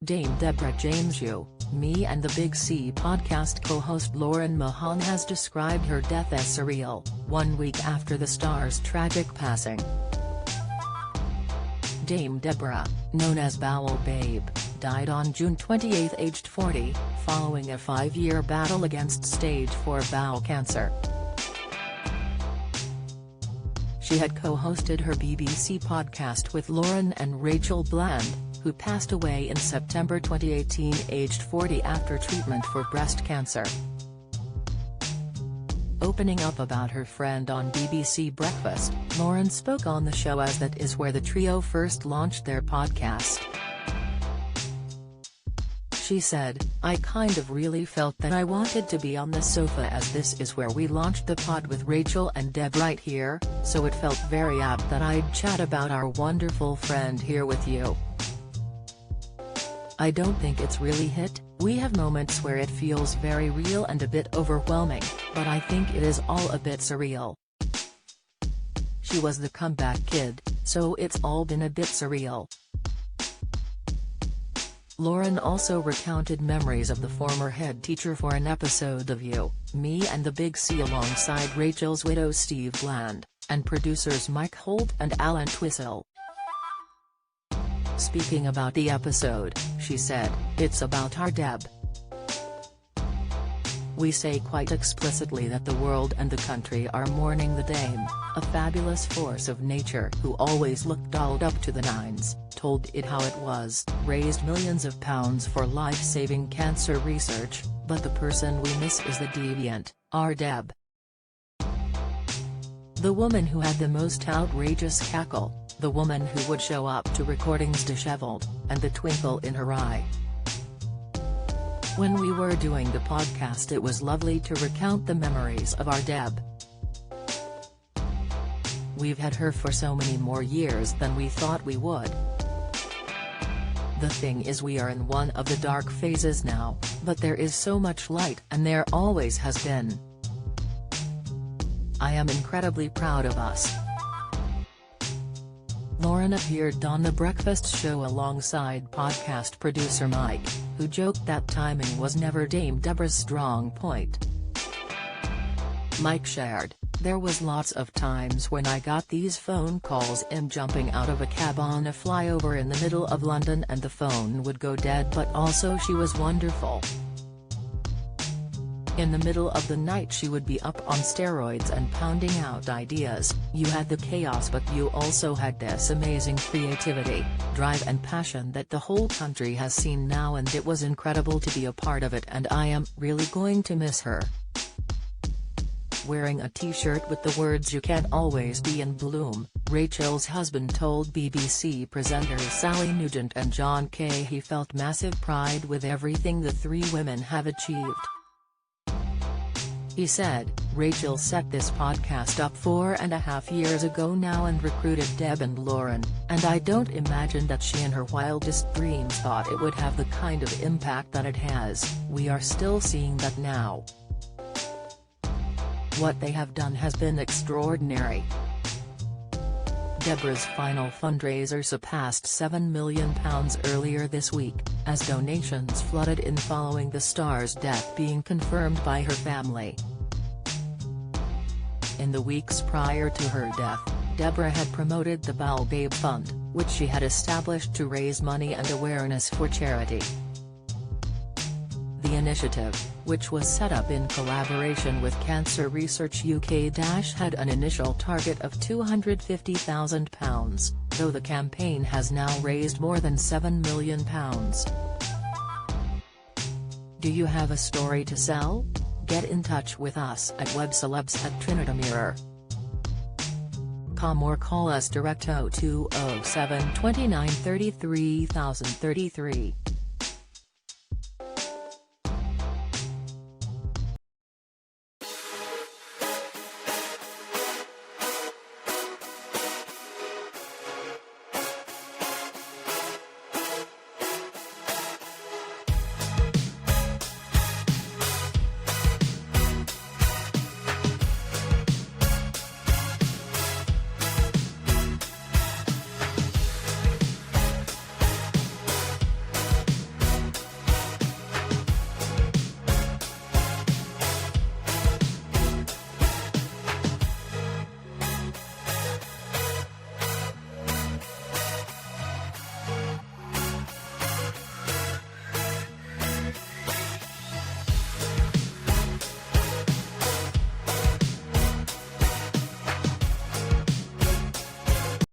Dame Deborah James Me and the Big C podcast co-host Lauren Mahon has described her death as surreal, 1 week after the star's tragic passing. Dame Deborah, known as Bowel Babe, died on June 28 aged 40, following a 5-year battle against stage 4 bowel cancer. She had co-hosted her BBC podcast with Lauren and Rachel Bland, who passed away in September 2018 aged 40 after treatment for breast cancer. Opening up about her friend on BBC Breakfast, Lauren spoke on the show as that is where the trio first launched their podcast. She said, "I kind of really felt that I wanted to be on the sofa as this is where we launched the pod with Rachel and Deb right here, so it felt very apt that I'd chat about our wonderful friend here with you. I don't think it's really hit, we have moments where it feels very real and a bit overwhelming, but I think it is all a bit surreal. She was the comeback kid, so it's all been a bit surreal." Lauren also recounted memories of the former head teacher for an episode of You, Me and the Big C alongside Rachel's widow Steve Bland, and producers Mike Holt and Alan Twistle. Speaking about the episode, she said, "It's about our Deb. We say quite explicitly that the world and the country are mourning the Dame, a fabulous force of nature who always looked dolled up to the nines, told it how it was, raised millions of pounds for life-saving cancer research, but the person we miss is the deviant, our Deb. The woman who had the most outrageous cackle, the woman who would show up to recordings disheveled, and the twinkle in her eye. When we were doing the podcast it was lovely to recount the memories of our Deb. We've had her for so many more years than we thought we would. The thing is we are in one of the dark phases now, but there is so much light and there always has been. I am incredibly proud of us." Lauren appeared on The Breakfast Show alongside podcast producer Mike, who joked that timing was never Dame Deborah's strong point. Mike shared, "There was lots of times when I got these phone calls in jumping out of a cab on a flyover in the middle of London and the phone would go dead, but also she was wonderful. In the middle of the night she would be up on steroids and pounding out ideas. You had the chaos but you also had this amazing creativity, drive and passion that the whole country has seen now, and it was incredible to be a part of it and I am really going to miss her." Wearing a t-shirt with the words "You can't always be in bloom," Rachel's husband told BBC presenters Sally Nugent and John Kay he felt massive pride with everything the three women have achieved. He said, "Rachel set this podcast up 4.5 years ago now and recruited Deb and Lauren, and I don't imagine that she in her wildest dreams thought it would have the kind of impact that it has. We are still seeing that now. What they have done has been extraordinary." Deborah's final fundraiser surpassed £7 million earlier this week, as donations flooded in following the star's death being confirmed by her family. In the weeks prior to her death, Deborah had promoted the Bowel Babe Fund, which she had established to raise money and awareness for charity. The initiative, which was set up in collaboration with Cancer Research UK, had an initial target of £250,000, though the campaign has now raised more than £7 million. Do you have a story to sell? Get in touch with us at webcelebs@trinitymirror.com or call us direct 0207 29 33 033.